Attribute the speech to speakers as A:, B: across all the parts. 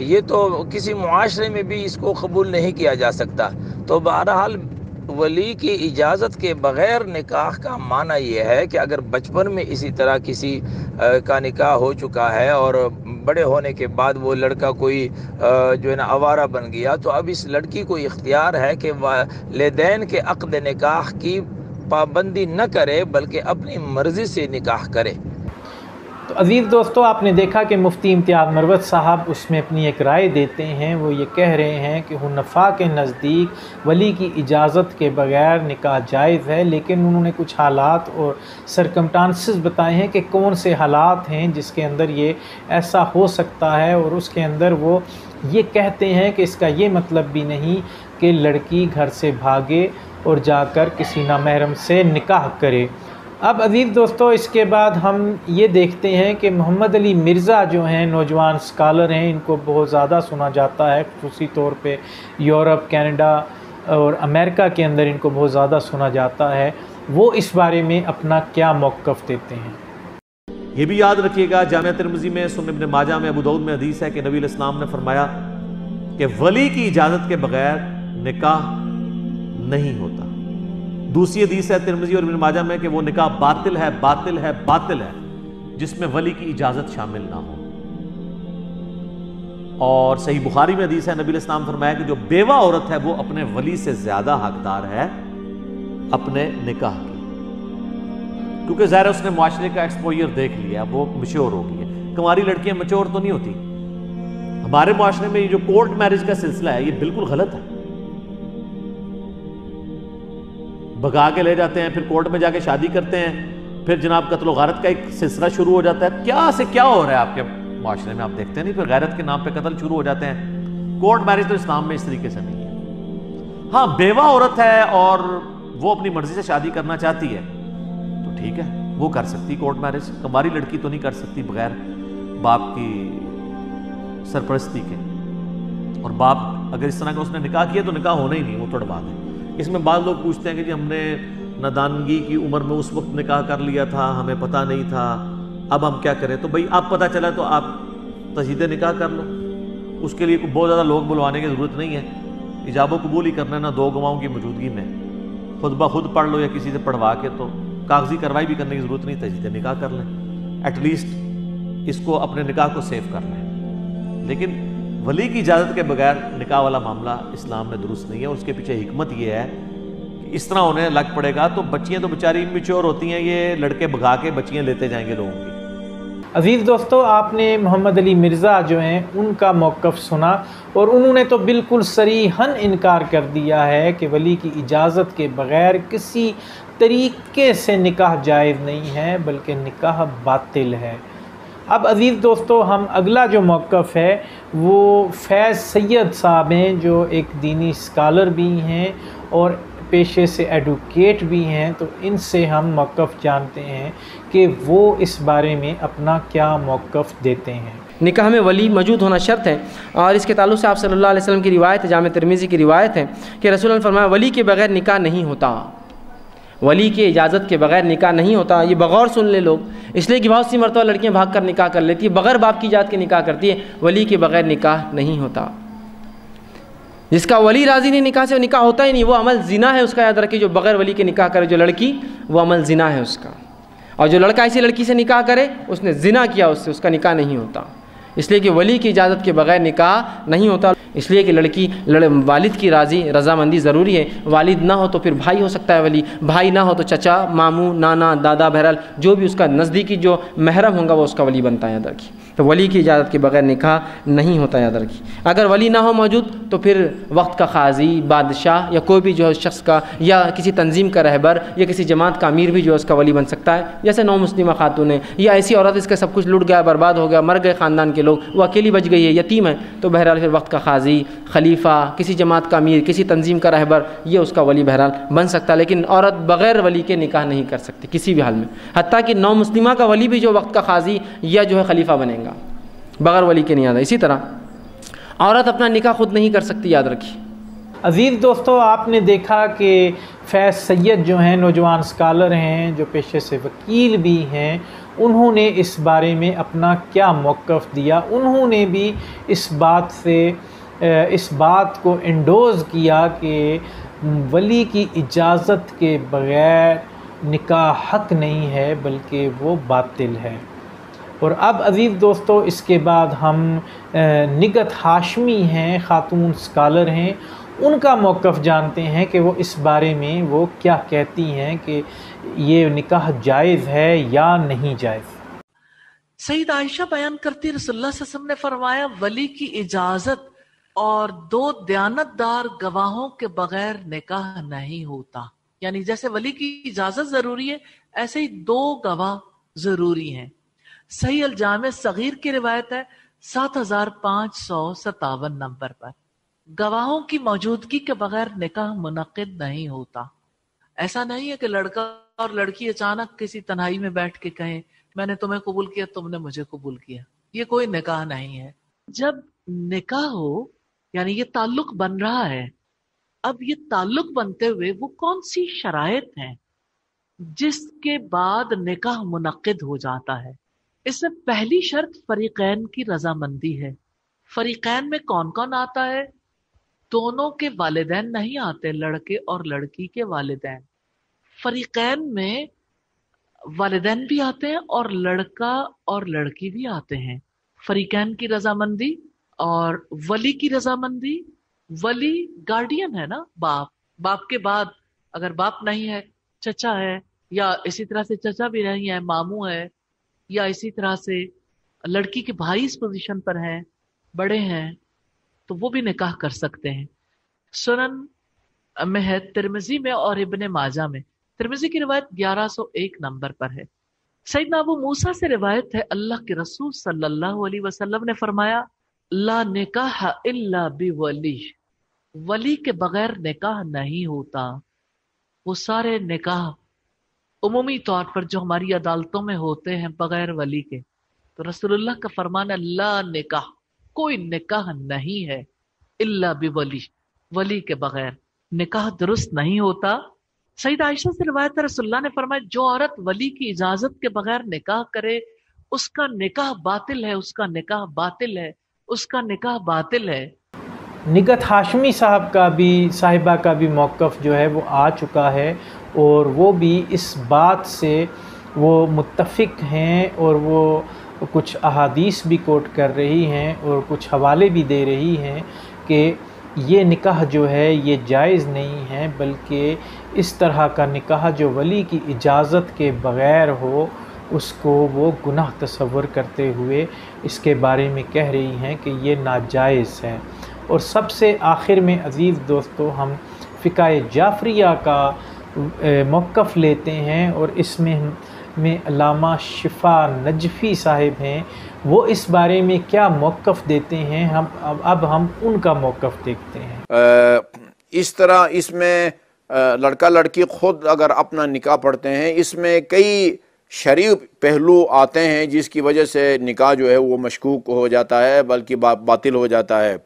A: یہ تو کسی معاشرے میں بھی اس کو قبول نہیں کیا جا سکتا۔ تو بہرحال ولی کی اجازت کے بغیر نکاح کا معنی یہ ہے کہ اگر بچپن میں اسی طرح کسی کا نکاح ہو چکا ہے اور بڑے ہونے کے بعد وہ لڑکا کوئی جو ہے نا آوارہ بن گیا، تو اب اس لڑکی کو اختیار ہے کہ والدین کے عقد نکاح کی پابندی نہ کرے بلکہ اپنی مرضی سے نکاح کرے۔
B: تو عزیز دوستو، آپ نے دیکھا کہ مفتی امتیاز مروت صاحب اس میں اپنی ایک رائے دیتے ہیں۔ وہ یہ کہہ رہے ہیں کہ حنفاء کے نزدیک ولی کی اجازت کے بغیر نکاح جائز ہے، لیکن انہوں نے کچھ حالات اور سرکمٹانسز بتائے ہیں کہ کون سے حالات ہیں جس کے اندر یہ ایسا ہو سکتا ہے، اور اس کے اندر وہ یہ کہتے ہیں کہ اس کا یہ مطلب بھی نہیں کہ لڑکی گھر سے بھاگے اور جا کر کسی نامحرم سے نکاح کرے۔ اب عزیز دوستو، اس کے بعد ہم یہ دیکھتے ہیں کہ محمد علی مرزا جو ہیں نوجوان اسکالر ہیں، ان کو بہت زیادہ سنا جاتا ہے، خصوصی طور پہ یورپ، کینیڈا اور امریکہ کے اندر ان کو بہت زیادہ سنا جاتا ہے۔ وہ اس بارے میں اپنا کیا موقف دیتے ہیں؟
C: یہ بھی یاد رکھیے گا، جامعہ ترمذی میں، سنن ابن ماجہ میں، ابو داؤد میں حدیث ہے کہ نبی علیہ السلام نے فرمایا کہ ولی کی اجازت کے بغیر نکاح نہیں ہوتا۔ دوسری حدیث ہے ترمذی اور ابن ماجہ میں کہ وہ نکاح باطل ہے، باطل ہے، باطل ہے جس میں ولی کی اجازت شامل نہ ہو۔ اور صحیح بخاری میں حدیث ہے، نبی علیہ السلام فرمایا کہ جو بیوہ عورت ہے وہ اپنے ولی سے زیادہ حقدار ہے اپنے نکاح کی، کیونکہ ظاہر ہے اس نے معاشرے کا ایکسپوئر دیکھ لیا، وہ میچور ہو گئی ہے۔ کنواری لڑکیاں میچور تو نہیں ہوتی۔ ہمارے معاشرے میں یہ جو کورٹ میرج کا سلسلہ ہے یہ بالکل غلط ہے۔ بھگا کے لے جاتے ہیں، پھر کورٹ میں جا کے شادی کرتے ہیں، پھر جناب قتل و غارت کا ایک سلسلہ شروع ہو جاتا ہے۔ کیا سے کیا ہو رہا ہے آپ کے معاشرے میں، آپ دیکھتے ہیں نہیں؟ پھر غیرت کے نام پہ قتل شروع ہو جاتے ہیں۔ کورٹ میرج تو اسلام میں اس طریقے سے نہیں ہے۔ ہاں، بیوہ عورت ہے اور وہ اپنی مرضی سے شادی کرنا چاہتی ہے تو ٹھیک ہے، وہ کر سکتی کورٹ میرج۔ کنواری لڑکی تو نہیں کر سکتی بغیر باپ کی سرپرستی کے، اور باپ اگر اس طرح کا اس نے نکاح کیا تو نکاح ہونا ہی نہیں، وہ توڑوا دے۔ اس میں بعض لوگ پوچھتے ہیں کہ جی ہم نے نادانگی کی عمر میں اس وقت نکاح کر لیا تھا، ہمیں پتہ نہیں تھا، اب ہم کیا کریں؟ تو بھائی اب پتہ چلا تو آپ تجدید نکاح کر لو، اس کے لیے بہت زیادہ لوگ بلوانے کی ضرورت نہیں ہے۔ ایجاب و قبول ہی کرنا ہے نا، دو گواہوں کی موجودگی میں خود بخود پڑھ لو یا کسی سے پڑھوا کے، تو کاغذی کارروائی بھی کرنے کی ضرورت نہیں، تجدید نکاح کر لیں، ایٹ لیسٹ اس کو اپنے نکاح کو سیو کر لیں۔ لیکن ولی کی اجازت کے بغیر نکاح والا معاملہ اسلام میں درست نہیں ہے۔ اس کے پیچھے حکمت یہ ہے کہ اس طرح ہونے لگ پڑے گا تو بچیاں تو بیچاری میچور ہوتی ہیں، یہ لڑکے بھگا کے بچیاں لیتے جائیں گے لوگوں کی۔
B: عزیز دوستو، آپ نے محمد علی مرزا جو ہیں ان کا موقف سنا، اور انہوں نے تو بالکل صریحاً انکار کر دیا ہے کہ ولی کی اجازت کے بغیر کسی طریقے سے نکاح جائز نہیں ہے بلکہ نکاح باطل ہے۔ اب عزیز دوستو، ہم اگلا جو موقف ہے وہ فیض سید صاحب ہیں، جو ایک دینی اسکالر بھی ہیں اور پیشے سے ایڈوکیٹ بھی ہیں، تو ان سے ہم موقف جانتے ہیں کہ وہ اس بارے میں اپنا کیا موقف دیتے ہیں۔
D: نکاح میں ولی موجود ہونا شرط ہے، اور اس کے تعلق سے آپ صلی اللہ علیہ وسلم کی روایت ہے، جامع ترمذی کی روایت ہے کہ رسول اللہ نے فرمایا ولی کے بغیر نکاح نہیں ہوتا، ولی کی اجازت کے بغیر نکاح نہیں ہوتا۔ یہ بغور سن لے لوگ، اس لیے کہ بہت سی مرتبہ لڑکیاں بھاگ کر نکاح کر لیتی ہیں، بغیر باپ کی اجازت کے نکاح کرتی ہے، ولی کے بغیر نکاح نہیں ہوتا۔ جس کا ولی راضی نہیں نکاح سے، وہ نکاح ہوتا ہی نہیں، وہ عمل زنا ہے اس کا، یاد رکھیں۔ جو بغیر ولی کے نکاح کرے جو لڑکی، وہ عمل زنا ہے اس کا، اور جو لڑکا ایسی لڑکی سے نکاح کرے اس نے زنا کیا، اس سے اس کا نکاح نہیں ہوتا۔ اس لیے کہ ولی کی اجازت کے بغیر نکاح نہیں ہوتا، اس لیے کہ لڑکی والد کی رضامندی ضروری ہے۔ والد نہ ہو تو پھر بھائی ہو سکتا ہے ولی، بھائی نہ ہو تو چچا، ماموں، نانا، دادا، بہرحال جو بھی اس کا نزدیکی جو محرم ہوگا وہ اس کا ولی بنتا ہے، یاد رکھیے۔ تو ولی کی اجازت کے بغیر نکاح نہیں ہوتا، یاد رکھیے۔ اگر ولی نہ ہو موجود تو پھر وقت کا قاضی، بادشاہ یا کوئی بھی جو ہے شخص کا، یا کسی تنظیم کا رہبر یا کسی جماعت کا امیر بھی جو ہے اس کا ولی بن سکتا ہے۔ جیسے نو مسلمہ خاتون ہے یا ایسی عورت اس کا سب کچھ لٹ گیا، برباد ہو گیا، مر گئے خاندان کے لوگ، وہ اکیلی بچ گئی ہے، یتیم ہے، تو بہرحال پھر وقت کا قاضی، خلیفہ، کسی جماعت کا امیر، کسی تنظیم کا رہبر، یہ اس کا ولی بہرحال بن سکتا ہے۔ لیکن عورت بغیر ولی کے نکاح نہیں کر سکتی کسی بھی حال میں، حتیٰ کہ نو مسلمہ کا ولی بھی جو وقت کا قاضی یا جو ہے خلیفہ بنے گا، بغیر ولی کے نہیں آتا۔ اسی طرح عورت اپنا نکاح خود نہیں کر سکتی، یاد رکھیے۔
B: عزیز دوستو، آپ نے دیکھا کہ فیض سید جو ہیں نوجوان اسکالر ہیں، جو پیشے سے وکیل بھی ہیں، انہوں نے اس بارے میں اپنا کیا موقف دیا. انہوں نے بھی اس بات کو انڈوز کیا کہ ولی کی اجازت کے بغیر نکاح حق نہیں ہے بلکہ وہ باطل ہے. اور اب عزیز دوستو اس کے بعد ہم نگہت ہاشمی ہیں، خاتون اسکالر ہیں، ان کا موقف جانتے ہیں کہ وہ اس بارے میں وہ کیا کہتی ہیں کہ یہ نکاح جائز ہے یا نہیں جائز.
E: سید عائشہ بیان کرتی رسول اللہ صلی اللہ علیہ وسلم نے فرمایا ولی کی اجازت اور 2 دیانتدار گواہوں کے بغیر نکاح نہیں ہوتا. یعنی جیسے ولی کی اجازت ضروری ہے ایسے ہی 2 گواہ ضروری ہیں. صحیح الجامع صغیر کی روایت ہے 7557 نمبر پر. گواہوں کی موجودگی کے بغیر نکاح منعقد نہیں ہوتا. ایسا نہیں ہے کہ لڑکا اور لڑکی اچانک کسی تنہائی میں بیٹھ کے کہیں میں نے تمہیں قبول کیا تم نے مجھے قبول کیا. یہ کوئی نکاح نہیں ہے. جب نکاح ہو یعنی یہ تعلق بن رہا ہے، اب یہ تعلق بنتے ہوئے وہ کون سی شرائط ہیں جس کے بعد نکاح منعقد ہو جاتا ہے. اس میں پہلی شرط فریقین کی رضامندی ہے. فریقین میں کون کون آتا ہے؟ دونوں کے والدین نہیں آتے، لڑکے اور لڑکی کے والدین. فریقین میں والدین بھی آتے ہیں اور لڑکا اور لڑکی بھی آتے ہیں. فریقین کی رضامندی اور ولی کی رضامندی. ولی گارڈین ہے نا، باپ کے بعد اگر باپ نہیں ہے چچا ہے، یا اسی طرح سے چچا بھی نہیں ہے ماموں ہے، یا اسی طرح سے لڑکی کے بھائی اس پوزیشن پر ہیں، بڑے ہیں، تو وہ بھی نکاح کر سکتے ہیں. سنن میں ہے، ترمذی میں اور ابن ماجہ میں. ترمذی کی روایت 1101 نمبر پر ہے. سیدنا ابو موسیٰ سے روایت ہے اللہ کے رسول صلی اللہ علیہ وسلم نے فرمایا لا نکاح الا بولی، ولی کے بغیر نکاح نہیں ہوتا. وہ سارے نکاح عمومی طور پر جو ہماری عدالتوں میں ہوتے ہیں بغیر ولی کے، تو رسول اللہ کا فرمان ہے لا نکاح، کوئی نکاح نہیں ہے الا بولی، ولی کے بغیر نکاح درست نہیں ہوتا. سید عائشہ سے روایت ہے رسول اللہ نے فرمایا جو عورت ولی کی اجازت کے بغیر نکاح کرے اس کا نکاح باطل ہے، اس کا نکاح باطل ہے، اس کا نکاح باطل ہے.
B: نگہت ہاشمی صاحبہ کا بھی موقف جو ہے وہ آ چکا ہے، اور وہ بھی اس بات سے وہ متفق ہیں، اور وہ کچھ احادیث بھی کوٹ کر رہی ہیں اور کچھ حوالے بھی دے رہی ہیں کہ یہ نکاح جو ہے یہ جائز نہیں ہے، بلکہ اس طرح کا نکاح جو ولی کی اجازت کے بغیر ہو اس کو وہ گناہ تصور کرتے ہوئے اس کے بارے میں کہہ رہی ہیں کہ یہ ناجائز ہے. اور سب سے آخر میں عزیز دوستو ہم فقہ جعفریہ کا موقف لیتے ہیں، اور اس میں علامہ شفا نجفی صاحب ہیں، وہ اس بارے میں کیا موقف دیتے ہیں. اب ہم ان کا موقف دیکھتے ہیں.
A: اس طرح اس میں لڑکا لڑکی خود اگر اپنا نکاح پڑھتے ہیں، اس میں کئی شرعی پہلو آتے ہیں جس کی وجہ سے نکاح جو ہے وہ مشکوک ہو جاتا ہے بلکہ باطل ہو جاتا ہے.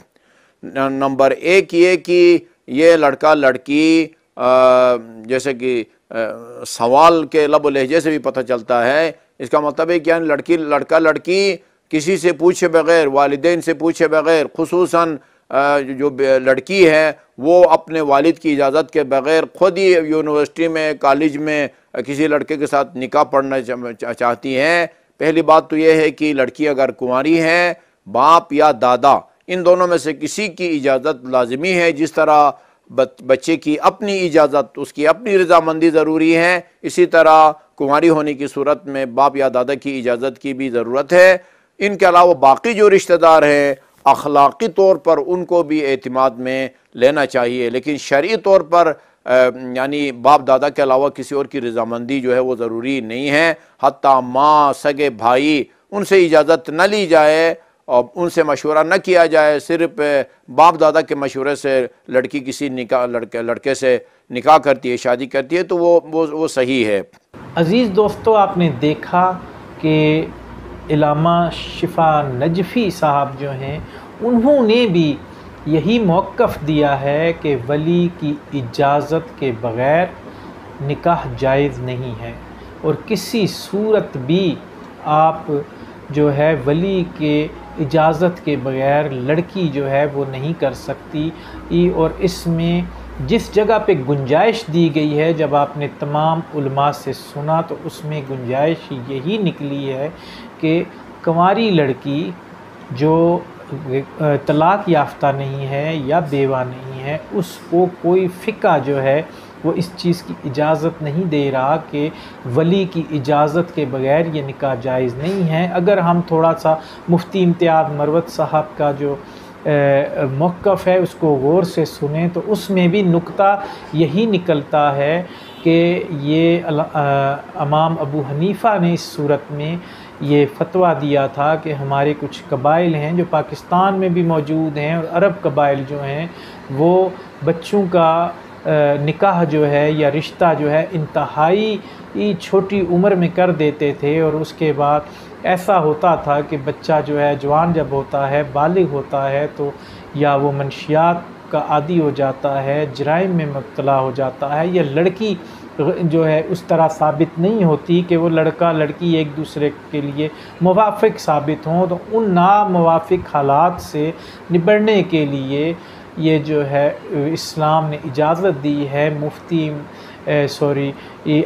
A: نمبر 1 یہ کہ یہ لڑکا لڑکی جیسے کہ سوال کے لب و لہجے سے بھی پتہ چلتا ہے، اس کا مطلب ہے کہ لڑکا لڑکی کسی سے پوچھے بغیر، والدین سے پوچھے بغیر، خصوصاً جو لڑکی ہے وہ اپنے والد کی اجازت کے بغیر خود ہی یونیورسٹی میں کالج میں کسی لڑکے کے ساتھ نکاح پڑھنا چاہتی ہیں. پہلی بات تو یہ ہے کہ لڑکی اگر کنواری ہے، باپ یا دادا ان دونوں میں سے کسی کی اجازت لازمی ہے. جس طرح بچے کی اپنی اجازت، اس کی اپنی رضامندی ضروری ہے، اسی طرح کنواری ہونے کی صورت میں باپ یا دادا کی اجازت کی بھی ضرورت ہے. ان کے علاوہ باقی جو رشتہ دار ہیں اخلاقی طور پر ان کو بھی اعتماد میں لینا چاہیے، لیکن شرعی طور پر یعنی باپ دادا کے علاوہ کسی اور کی رضامندی جو ہے وہ ضروری نہیں ہے. حتیٰ ماں، سگے بھائی، ان سے اجازت نہ لی جائے اور ان سے مشورہ نہ کیا جائے. صرف باپ دادا کے مشورے سے لڑکی کسی لڑکے سے نکاح کرتی ہے، شادی کرتی ہے تو وہ صحیح ہے.
B: عزیز دوستو آپ نے دیکھا کہ علامہ شفا نجفی صاحب جو ہیں انہوں نے بھی یہی موقف دیا ہے کہ ولی کی اجازت کے بغیر نکاح جائز نہیں ہے، اور کسی صورت بھی آپ جو ہے ولی کے اجازت کے بغیر لڑکی جو ہے وہ نہیں کر سکتی، اور اس میں جس جگہ پہ گنجائش دی گئی ہے، جب آپ نے تمام علماء سے سنا تو اس میں گنجائش یہی نکلی ہے کہ کنواری لڑکی جو طلاق یافتہ نہیں ہے یا بیوہ نہیں ہے، اس کو کوئی فقہ جو ہے وہ اس چیز کی اجازت نہیں دے رہا کہ ولی کی اجازت کے بغیر یہ نکاح جائز نہیں ہے۔ اگر ہم تھوڑا سا مفتی امتیاز مروت صاحب کا جو موقف ہے اس کو غور سے سنیں تو اس میں بھی نکتہ یہی نکلتا ہے کہ یہ امام ابو حنیفہ نے اس صورت میں یہ فتویٰ دیا تھا کہ ہمارے کچھ قبائل ہیں جو پاکستان میں بھی موجود ہیں اور عرب قبائل جو ہیں وہ بچوں کا نکاح جو ہے یا رشتہ جو ہے انتہائی چھوٹی عمر میں کر دیتے تھے، اور اس کے بعد ایسا ہوتا تھا کہ بچہ جو ہے جوان جب ہوتا ہے، بالغ ہوتا ہے، تو یا وہ منشیات کا عادی ہو جاتا ہے، جرائم میں مبتلا ہو جاتا ہے، یا لڑکی جو ہے اس طرح ثابت نہیں ہوتی کہ وہ لڑکا لڑکی ایک دوسرے کے لیے موافق ثابت ہوں، تو ان ناموافق حالات سے نبٹنے کے لیے یہ جو ہے اسلام نے اجازت دی ہے مفتی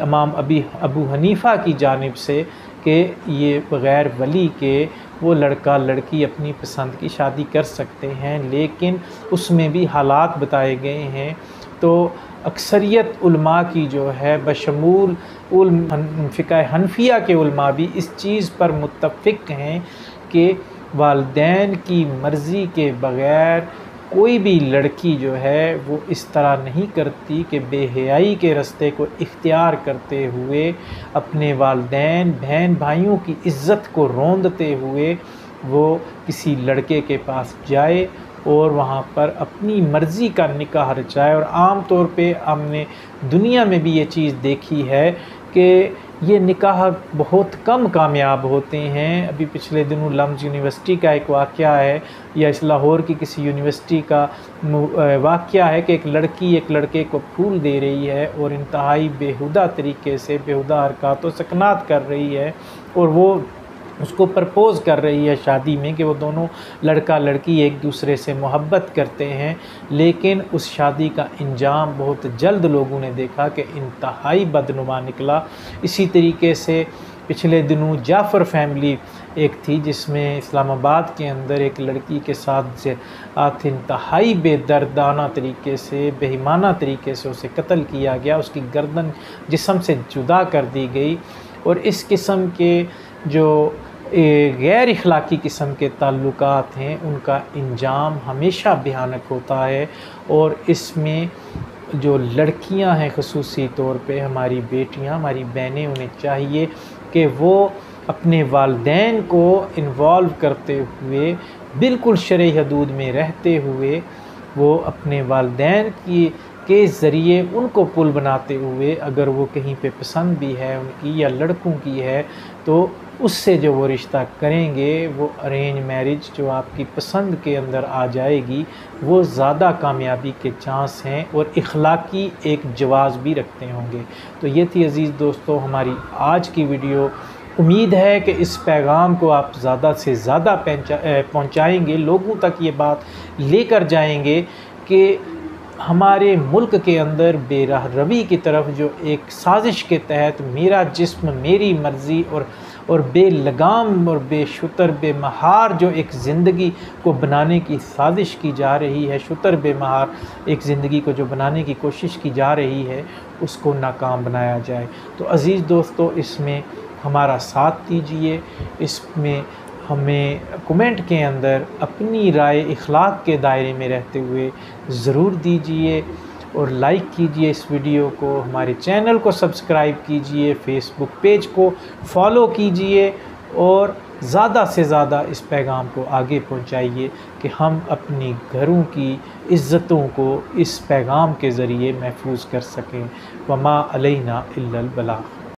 B: امام ابو حنیفہ کی جانب سے کہ یہ بغیر ولی کے وہ لڑکا لڑکی اپنی پسند کی شادی کر سکتے ہیں، لیکن اس میں بھی حالات بتائے گئے ہیں۔ تو اکثریت علماء کی جو ہے بشمول فقہ حنفیہ کے علماء بھی اس چیز پر متفق ہیں کہ والدین کی مرضی کے بغیر کوئی بھی لڑکی جو ہے وہ اس طرح نہیں کرتی کہ بے حیائی کے راستے کو اختیار کرتے ہوئے اپنے والدین بہن بھائیوں کی عزت کو روندتے ہوئے وہ کسی لڑکے کے پاس جائے اور وہاں پر اپنی مرضی کا نکاح رچائے۔ اور عام طور پہ ہم نے دنیا میں بھی یہ چیز دیکھی ہے کہ یہ نکاح بہت کم کامیاب ہوتے ہیں۔ ابھی پچھلے دنوں لمز یونیورسٹی کا ایک واقعہ ہے، یا اس لاہور کی کسی یونیورسٹی کا واقعہ ہے کہ ایک لڑکی ایک لڑکے کو پھول دے رہی ہے اور انتہائی بیہودہ طریقے سے بیہودہ حرکات و سکنات کر رہی ہے، اور وہ اس کو پرپوز کر رہی ہے شادی میں کہ وہ دونوں لڑکا لڑکی ایک دوسرے سے محبت کرتے ہیں، لیکن اس شادی کا انجام بہت جلد لوگوں نے دیکھا کہ انتہائی بدنما نکلا۔ اسی طریقے سے پچھلے دنوں جعفر فیملی ایک تھی جس میں اسلام آباد کے اندر ایک لڑکی کے ساتھ انتہائی بے دردانہ طریقے سے بے ایمانہ طریقے سے اسے قتل کیا گیا، اس کی گردن جسم سے جدا کر دی گئی۔ اور اس قسم کے جو غیر اخلاقی قسم کے تعلقات ہیں ان کا انجام ہمیشہ بھیانک ہوتا ہے، اور اس میں جو لڑکیاں ہیں خصوصی طور پہ ہماری بیٹیاں ہماری بہنیں، انہیں چاہیے کہ وہ اپنے والدین کو انوالو کرتے ہوئے بالکل شرعی حدود میں رہتے ہوئے وہ اپنے والدین کے ذریعے ان کو پل بناتے ہوئے اگر وہ کہیں پہ پسند بھی ہے ان کی یا لڑکوں کی ہے تو اس سے جو وہ رشتہ کریں گے وہ ارینج میرج جو آپ کی پسند کے اندر آ جائے گی وہ زیادہ کامیابی کے چانس ہیں اور اخلاقی ایک جواز بھی رکھتے ہوں گے۔ تو یہ تھی عزیز دوستو ہماری آج کی ویڈیو۔ امید ہے کہ اس پیغام کو آپ زیادہ سے زیادہ پہنچائیں گے، لوگوں تک یہ بات لے کر جائیں گے کہ ہمارے ملک کے اندر بے راہ روی کی طرف جو ایک سازش کے تحت میرا جسم میری مرضی اور بے لگام اور بے شتر بے مہار جو ایک زندگی کو بنانے کی سازش کی جا رہی ہے، شتر بے مہار ایک زندگی کو جو بنانے کی کوشش کی جا رہی ہے اس کو ناکام بنایا جائے۔ تو عزیز دوستو اس میں ہمارا ساتھ دیجئے، اس میں ہمیں کمنٹ کے اندر اپنی رائے اخلاق کے دائرے میں رہتے ہوئے ضرور دیجئے اور لائک کیجئے اس ویڈیو کو، ہمارے چینل کو سبسکرائب کیجئے، فیس بک پیج کو فالو کیجئے اور زیادہ سے زیادہ اس پیغام کو آگے پہنچائیے کہ ہم اپنی گھروں کی عزتوں کو اس پیغام کے ذریعے محفوظ کر سکیں۔ وما علینا الا البلاغ۔